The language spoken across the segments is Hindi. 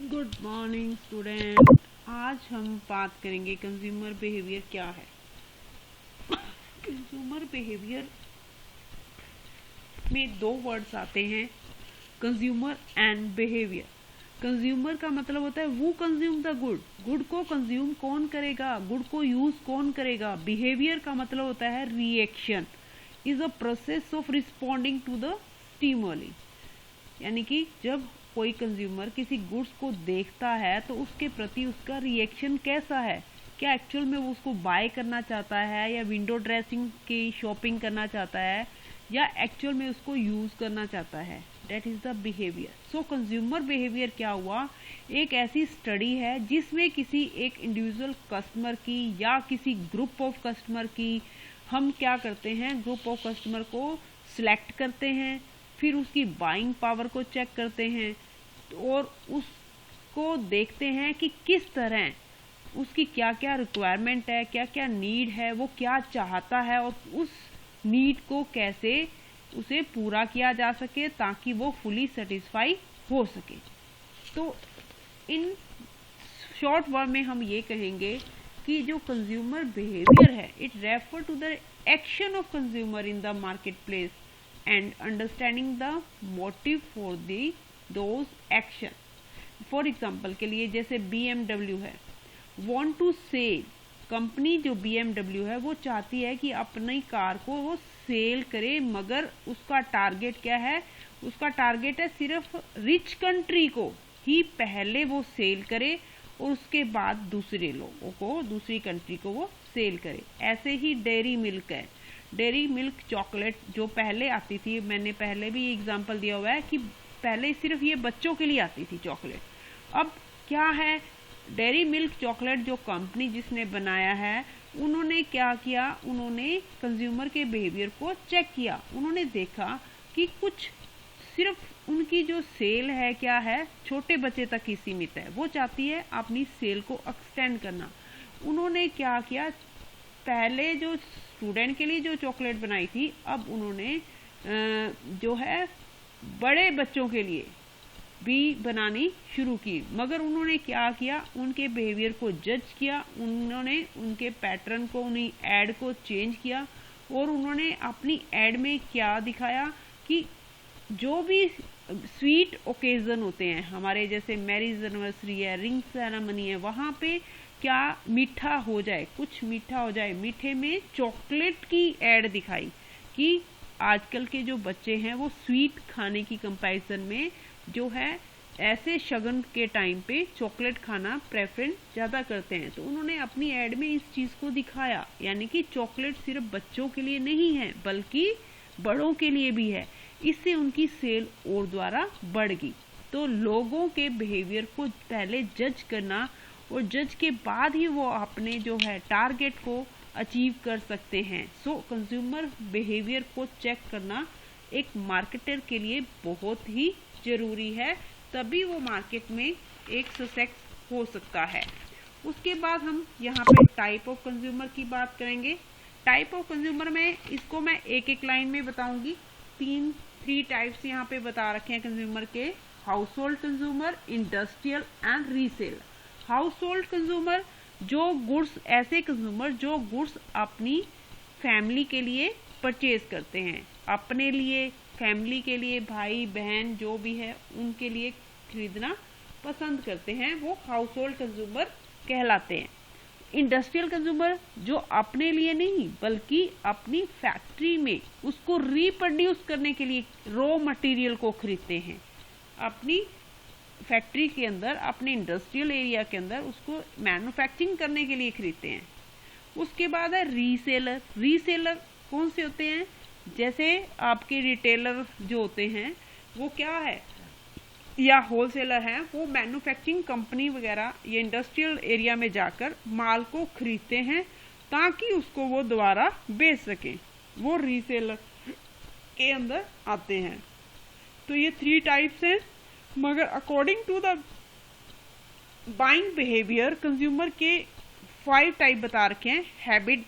Good morning student. आज हम बात करेंगे कंज्यूमर बिहेवियर क्या है। कंज्यूमर बिहेवियर में दो वर्ड्स आते हैं, कंज्यूमर एंड बिहेवियर। कंज्यूमर का मतलब होता है वो कंज्यूम द गुड, गुड को कंज्यूम कौन करेगा, गुड को यूज कौन करेगा। बिहेवियर का मतलब होता है reaction, is a process of responding to the stimuli. यानी कि जब कोई कंज्यूमर किसी गुड्स को देखता है तो उसके प्रति उसका रिएक्शन कैसा है, क्या एक्चुअल में वो उसको बाय करना चाहता है या विंडो ड्रेसिंग की शॉपिंग करना चाहता है या एक्चुअल में उसको यूज करना चाहता है। That is the behaviour. So consumer behaviour क्या हुआ, एक ऐसी स्टडी है जिसमें किसी एक इंडिविजुअल कस्टमर की या किसी ग्रुप ऑफ कस्टमर की हम क्या करते हैं, ग्रुप ऑफ कस्टमर को सिलेक्ट करते हैं, फिर उसकी बाइंग पावर को चेक करते हैं और उसको देखते हैं कि किस तरह उसकी क्या क्या रिक्वायरमेंट है, क्या क्या नीड है, वो क्या चाहता है और उस नीड को कैसे उसे पूरा किया जा सके ताकि वो फुली सेटिस्फाई हो सके। तो इन शॉर्ट वर्ड में हम ये कहेंगे कि जो कंज्यूमर बिहेवियर है, it refer to the action of consumer in the market place and understanding the motive for those action। For example के लिए जैसे BMW है, want to sell, कंपनी जो BMW है वो चाहती है कि अपनी कार को वो सेल करे, मगर उसका टारगेट क्या है, उसका टारगेट है सिर्फ रिच कंट्री को ही पहले वो सेल करे और उसके बाद दूसरे लोगों को, दूसरी कंट्री को वो सेल करे। ऐसे ही डेयरी मिल्क है, डेयरी मिल्क चॉकलेट जो पहले आती थी, मैंने पहले भी एग्जांपल दिया हुआ है कि पहले सिर्फ ये बच्चों के लिए आती थी चॉकलेट। अब क्या है, डेयरी मिल्क चॉकलेट जो कंपनी जिसने बनाया है उन्होंने क्या किया, उन्होंने कंज्यूमर के बिहेवियर को चेक किया। उन्होंने देखा कि कुछ सिर्फ उनकी जो सेल है क्या है, छोटे बच्चे तक ही सीमित है, वो चाहती है अपनी सेल को एक्सटेंड करना। उन्होंने क्या किया, पहले जो स्टूडेंट के लिए जो चॉकलेट बनाई थी, अब उन्होंने जो है बड़े बच्चों के लिए भी बनानी शुरू की। मगर उन्होंने क्या किया, उनके बिहेवियर को जज किया, उन्होंने उनके पैटर्न को, उन्हीं एड को चेंज किया और उन्होंने अपनी एड में क्या दिखाया कि जो भी स्वीट ओकेजन होते हैं हमारे, जैसे मैरिज एनिवर्सरी है, रिंग सेरेमनी है, वहाँ पे क्या मीठा हो जाए, कुछ मीठा हो जाए, मीठे में चॉकलेट की एड दिखाई कि आजकल के जो बच्चे हैं वो स्वीट खाने की कंपैरिजन में जो है ऐसे शगन के टाइम पे चॉकलेट खाना प्रेफरेंस ज़्यादा करते हैं। तो उन्होंने अपनी एड में इस चीज़ को दिखाया, यानी कि चॉकलेट सिर्फ बच्चों के लिए नहीं है बल्कि बड़ों के लिए भी है। इससे उनकी सेल और द्वारा बढ़ गई। तो लोगों के बिहेवियर को पहले जज करना और जज के बाद ही वो अपने जो है टारगेट को अचीव कर सकते हैं। सो कंज्यूमर बिहेवियर को चेक करना एक मार्केटर के लिए बहुत ही जरूरी है, तभी वो मार्केट में एक सक्सेस हो सकता है। उसके बाद हम यहाँ पे टाइप ऑफ कंज्यूमर की बात करेंगे। टाइप ऑफ कंज्यूमर में इसको मैं एक एक लाइन में बताऊंगी। थ्री टाइप्स यहाँ पे बता रखे हैं कंज्यूमर के, house hold consumer, industrial and reseller. House hold consumer जो गुड्स, ऐसे कंज्यूमर जो गुड्स अपनी फैमिली के लिए परचेज करते हैं, अपने लिए, फैमिली के लिए, भाई बहन जो भी है उनके लिए खरीदना पसंद करते हैं, वो हाउस होल्ड कंज्यूमर कहलाते हैं। इंडस्ट्रियल कंज्यूमर जो अपने लिए नहीं बल्कि अपनी फैक्ट्री में उसको रिप्रोड्यूस करने के लिए रॉ मटेरियल को खरीदते हैं, अपनी फैक्ट्री के अंदर, अपने इंडस्ट्रियल एरिया के अंदर उसको मैन्युफैक्चरिंग करने के लिए खरीदते हैं। उसके बाद है रीसेलर। रीसेलर कौन से होते हैं, जैसे आपके रिटेलर जो होते हैं वो क्या है, या होलसेलर हैं, वो मैन्युफैक्चरिंग कंपनी वगैरह या इंडस्ट्रियल एरिया में जाकर माल को खरीदते हैं ताकि उसको वो दोबारा बेच सकें, वो रीसेलर के अंदर आते हैं। तो ये 3 टाइप्स हैं। मगर according to the buying behaviour consumer के 5 टाइप बता रखे हैं। हैबिट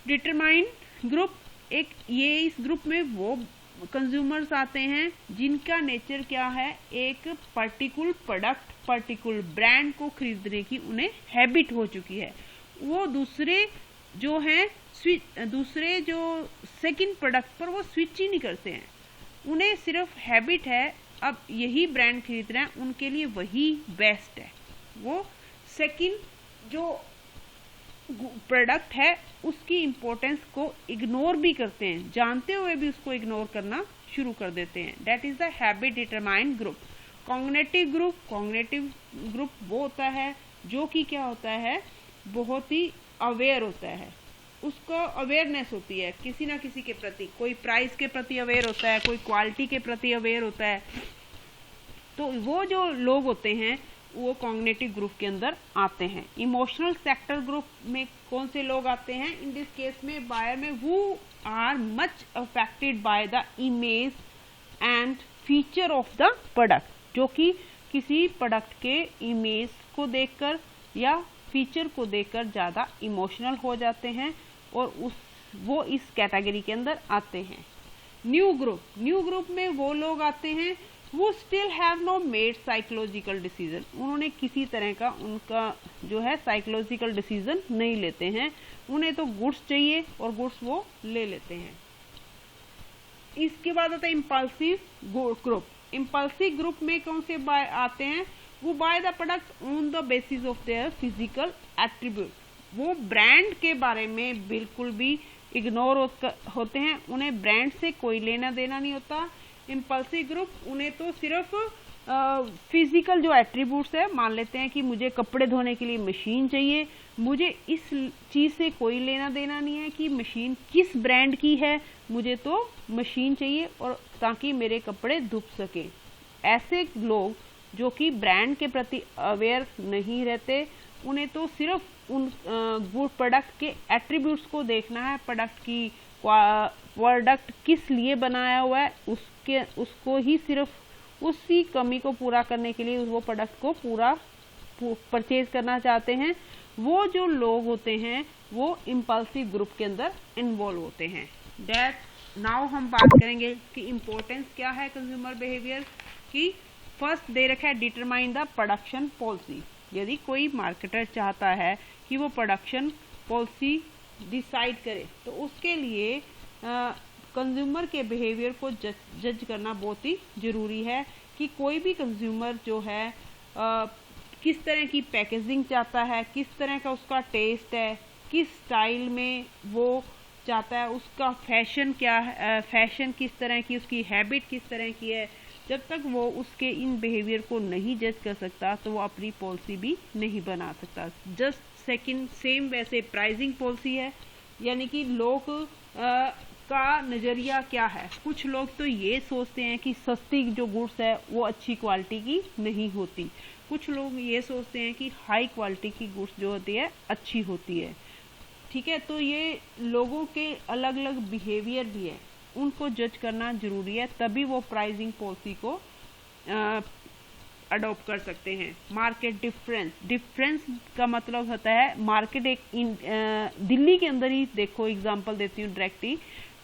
डिटरमाइन ग्रुप, एक ये इस ग्रुप में वो कंज्यूमर्स आते हैं जिनका नेचर क्या है, एक पर्टिकुलर प्रोडक्ट, पर्टिकुलर ब्रांड को खरीदने की उन्हें हैबिट हो चुकी है। वो दूसरे जो सेकंड प्रोडक्ट पर वो स्विच ही नहीं करते हैं, उन्हें सिर्फ हैबिट है अब यही ब्रांड खरीदना है, उनके लिए वही बेस्ट है। वो सेकंड जो प्रोडक्ट है उसकी इम्पोर्टेंस को इग्नोर भी करते हैं, जानते हुए भी उसको इग्नोर करना शुरू कर देते हैं। That is the habit determined group. Cognitive group वो होता है जो कि क्या होता है, बहुत ही अवेयर होता है, उसको अवेयरनेस होती है किसी ना किसी के प्रति, कोई प्राइस के प्रति अवेयर होता है, कोई क्वालिटी के प्रति अवेयर होता है। तो वो जो लोग होते हैं वो कॉग्निटिव ग्रुप के अंदर आते हैं। इमोशनल सेक्टर ग्रुप में कौन से लोग आते हैं, इन दिस केस में बायर में वो are much affected by the image and feature of the product, जो कि किसी प्रोडक्ट के इमेज को देखकर या फीचर को देखकर ज़्यादा इमोशनल हो जाते हैं और वो इस कैटेगरी के अंदर आते हैं। न्यू ग्रुप में वो लोग आते हैं वो still have know made psychological decision, उन्होंने किसी तरह का उनका जो है साइकोलॉजिकल डिसीजन नहीं लेते हैं, उन्हें तो गुड्स चाहिए और गुड्स वो ले लेते हैं। इसके बाद आता है इम्पल्सिव ग्रुप। इम्पल्सिव ग्रुप में कौन से आते हैं, वो by the product on the basis of their physical attribute, वो ब्रांड के बारे में बिल्कुल भी इग्नोर होते हैं, उन्हें ब्रांड से कोई लेना देना नहीं होता। इम्पल्सिव ग्रुप उन्हें तो सिर्फ फिजिकल जो एट्रीब्यूट्स है, मान लेते हैं कि मुझे कपड़े धोने के लिए मशीन चाहिए, मुझे इस चीज़ से कोई लेना देना नहीं है कि मशीन किस ब्रांड की है, मुझे तो मशीन चाहिए और ताकि मेरे कपड़े धुप सके। ऐसे लोग जो कि ब्रांड के प्रति अवेयर नहीं रहते, उन्हें तो सिर्फ उन प्रोडक्ट के एट्रीब्यूट्स को देखना है, प्रोडक्ट किस लिए बनाया हुआ है उसको ही सिर्फ उसी कमी को पूरा करने के लिए वो प्रोडक्ट को पूरा परचेज करना चाहते हैं। वो जो लोग होते हैं वो इम्पल्सिव ग्रुप के अंदर इन्वॉल्व होते हैं। दैट नाउ हम बात करेंगे कि इम्पोर्टेंस क्या है कंज्यूमर बिहेवियर की। फर्स्ट दे रखा है डिटरमाइन द प्रोडक्शन पॉलिसी। यदि कोई मार्केटर चाहता है कि वो प्रोडक्शन पॉलिसी डिसाइड करे तो उसके लिए कंज्यूमर के बिहेवियर को जज करना बहुत ही ज़रूरी है कि कोई भी कंज्यूमर जो है किस तरह की पैकेजिंग चाहता है, किस तरह का उसका टेस्ट है, किस स्टाइल में वो चाहता है, उसका फैशन क्या है, फैशन किस तरह की, उसकी हैबिट किस तरह की है। जब तक वो उसके इन बिहेवियर को नहीं जज कर सकता तो वो अपनी पॉलिसी भी नहीं बना सकता। जस्ट सेकंड सेम वैसे प्राइसिंग पॉलिसी है, यानी कि लोग का नज़रिया क्या है। कुछ लोग तो ये सोचते हैं कि सस्ती जो गुड्स है वो अच्छी क्वालिटी की नहीं होती, कुछ लोग ये सोचते हैं कि हाई क्वालिटी की गुड्स जो होती है अच्छी होती है। ठीक है, तो ये लोगों के अलग अलग बिहेवियर भी है, उनको जज करना जरूरी है, तभी वो प्राइसिंग पॉलिसी को अडॉप्ट कर सकते हैं। मार्केट डिफरेंस का मतलब होता है मार्केट एक दिल्ली के अंदर ही देखो, एग्जांपल देती हूँ डायरेक्टली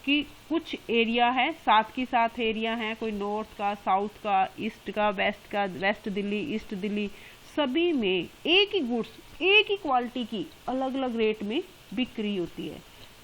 कि कुछ एरिया है, साथ की साथ एरिया है, कोई नॉर्थ का, साउथ का, ईस्ट का, वेस्ट दिल्ली, ईस्ट दिल्ली, सभी में एक ही गुड्स एक ही क्वालिटी की अलग अलग रेट में बिक्री होती है।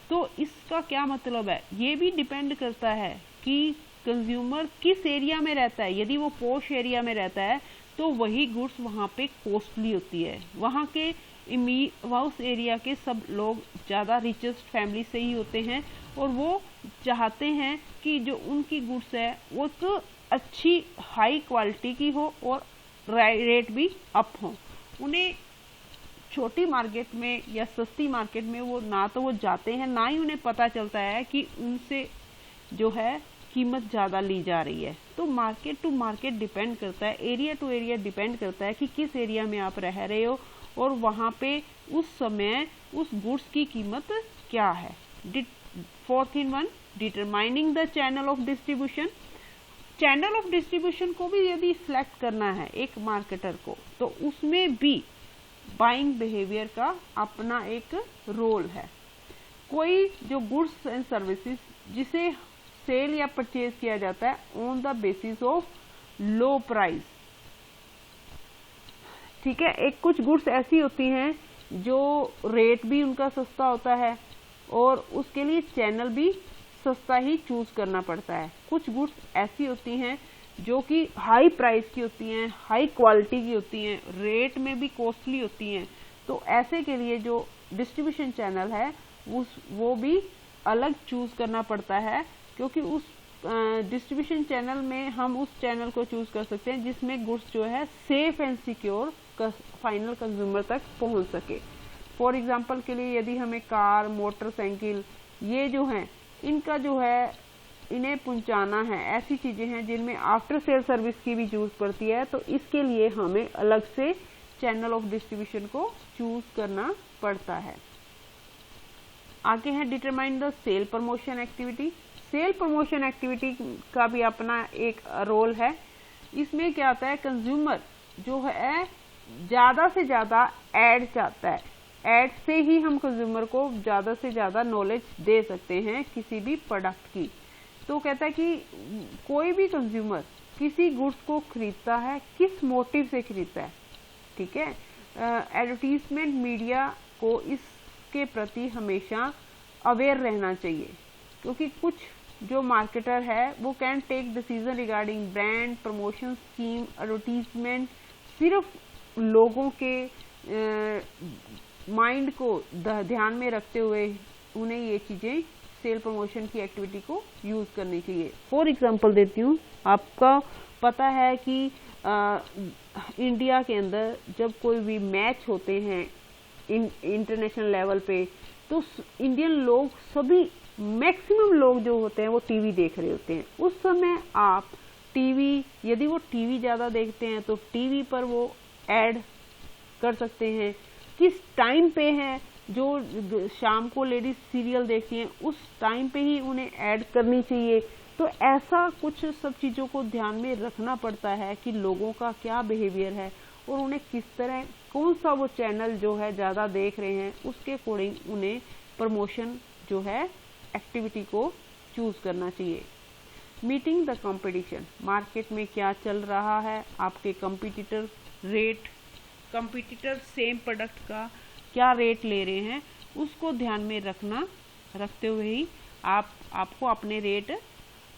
तो इसका क्या मतलब है, ये भी डिपेंड करता है कि कंज्यूमर किस एरिया में रहता है। यदि वो पॉश एरिया में रहता है तो वही गुड्स वहाँ पे कॉस्टली होती है, वहाँ के उस एरिया के सब लोग ज़्यादा रिचेस्ट फैमिली से ही होते हैं और वो चाहते हैं कि जो उनकी गुड्स है वो तो अच्छी हाई क्वालिटी की हो और रेट भी अप हो। उन्हें छोटी मार्केट में या सस्ती मार्केट में वो ना तो वो जाते हैं, ना ही उन्हें पता चलता है कि उनसे जो है कीमत ज़्यादा ली जा रही है। तो मार्केट टू मार्केट डिपेंड करता है, एरिया टू एरिया डिपेंड करता है कि किस एरिया में आप रह रहे हो और वहाँ पे उस समय उस गुड्स की कीमत क्या है। Fourth in one, determining the channel of distribution. Channel of distribution को भी यदि सिलेक्ट करना है एक मार्केटर को, तो उसमें भी बाइंग बिहेवियर का अपना एक रोल है। कोई जो गुड्स एंड सर्विसेज जिसे सेल या परचेज किया जाता है on the basis of low price. ठीक है, एक कुछ गुड्स ऐसी होती हैं जो रेट भी उनका सस्ता होता है और उसके लिए चैनल भी सस्ता ही चूज करना पड़ता है। कुछ गुड्स ऐसी होती हैं जो कि हाई प्राइस की होती हैं, हाई क्वालिटी की होती हैं, रेट में भी कॉस्टली होती हैं। तो ऐसे के लिए जो डिस्ट्रीब्यूशन चैनल है वो भी अलग चूज करना पड़ता है, क्योंकि उस डिस्ट्रीब्यूशन चैनल में हम उस चैनल को चूज कर सकते हैं जिसमें गुड्स जो है safe and secure final consumer तक पहुंच सके। फॉर एग्जांपल के लिए यदि हमें कार, मोटरसाइकिल, ये जो हैं इनका जो है इन्हें पहुंचाना है, ऐसी चीजें हैं जिनमें आफ्टर सेल सर्विस की भी जरूरत पड़ती है, तो इसके लिए हमें अलग से चैनल ऑफ डिस्ट्रीब्यूशन को चूज करना पड़ता है। आगे है determine the sale promotion activity. Sale promotion activity का भी अपना एक रोल है। इसमें क्या होता है, कंज्यूमर जो है ज्यादा से ज्यादा एड चाहता है, एड से ही हम कंज्यूमर को ज्यादा से ज्यादा नॉलेज दे सकते हैं किसी भी प्रोडक्ट की। तो कहता है कि कोई भी कंज्यूमर किसी गुड्स को खरीदता है किस मोटिव से खरीदता है। ठीक है, एडवर्टीजमेंट मीडिया को इसके प्रति हमेशा अवेयर रहना चाहिए, क्योंकि कुछ जो मार्केटर है वो can take decision regarding brand promotion scheme advertisement सिर्फ लोगों के माइंड को ध्यान में रखते हुए उन्हें ये चीजें सेल प्रमोशन की एक्टिविटी को यूज करनी चाहिए। फॉर एग्जांपल देती हूँ, आपका पता है कि इंडिया के अंदर जब कोई भी मैच होते हैं इंटरनेशनल लेवल पे, तो इंडियन लोग सभी मैक्सिमम लोग जो होते हैं वो टीवी देख रहे होते हैं। उस समय आप टीवी, यदि वो टीवी ज्यादा देखते हैं तो टीवी पर वो ऐड कर सकते हैं। किस टाइम पे है, जो शाम को लेडीज सीरियल देखती हैं उस टाइम पे ही उन्हें ऐड करनी चाहिए। तो ऐसा कुछ सब चीजों को ध्यान में रखना पड़ता है कि लोगों का क्या बिहेवियर है और उन्हें किस तरह, कौन सा वो चैनल जो है ज्यादा देख रहे हैं, उसके अकॉर्डिंग उन्हें प्रमोशन जो है एक्टिविटी को चूज करना चाहिए। मीटिंग द कंपटीशन, मार्केट में क्या चल रहा है, आपके competitor rate, competitor same product का क्या रेट ले रहे हैं, उसको ध्यान में रखते हुए ही आपको अपने रेट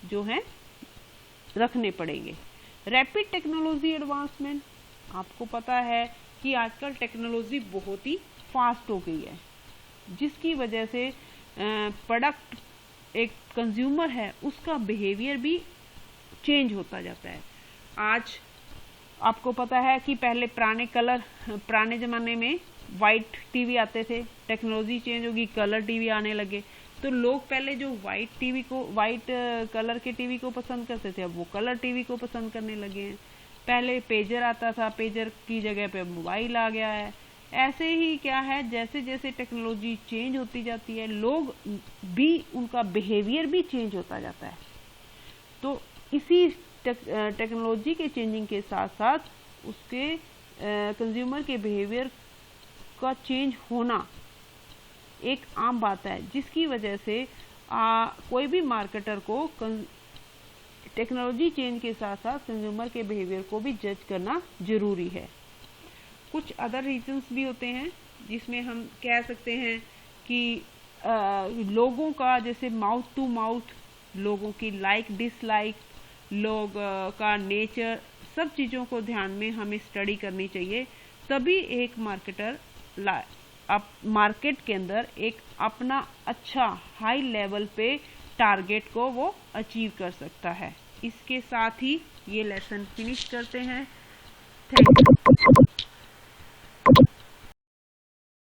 जो है रखने पड़ेंगे। रैपिड टेक्नोलॉजी एडवांसमेंट, आपको पता है कि आजकल टेक्नोलॉजी बहुत ही फास्ट हो गई है, जिसकी वजह से प्रोडक्ट एक कंज्यूमर है उसका बिहेवियर भी चेंज होता जाता है। आज आपको पता है कि पहले पुराने जमाने में वाइट टीवी आते थे, टेक्नोलॉजी चेंज होगी, कलर टीवी आने लगे। तो लोग पहले जो वाइट कलर के टीवी को पसंद करते थे, अब वो कलर टीवी को पसंद करने लगे हैं। पहले पेजर आता था, पेजर की जगह पे मोबाइल आ गया है। ऐसे ही क्या है, जैसे जैसे टेक्नोलॉजी चेंज होती जाती है, लोग भी, उनका बिहेवियर भी चेंज होता जाता है। तो इसी टेक्नोलॉजी के चेंजिंग के साथ साथ उसके कंज्यूमर के बिहेवियर का चेंज होना एक आम बात है, जिसकी वजह से कोई भी मार्केटर को टेक्नोलॉजी चेंज के साथ साथ कंज्यूमर के बिहेवियर को भी जज करना जरूरी है। कुछ अदर रीजंस भी होते हैं जिसमें हम कह सकते हैं कि लोगों का, जैसे माउथ टू माउथ, लोगों की लाइक डिसलाइक, लोग का नेचर, सब चीज़ों को ध्यान में हमें स्टडी करनी चाहिए। तभी एक मार्केटर मार्केट के अंदर एक अपना अच्छा हाई लेवल पे टारगेट को वो अचीव कर सकता है। इसके साथ ही ये लेसन फिनिश करते हैं। Thank you.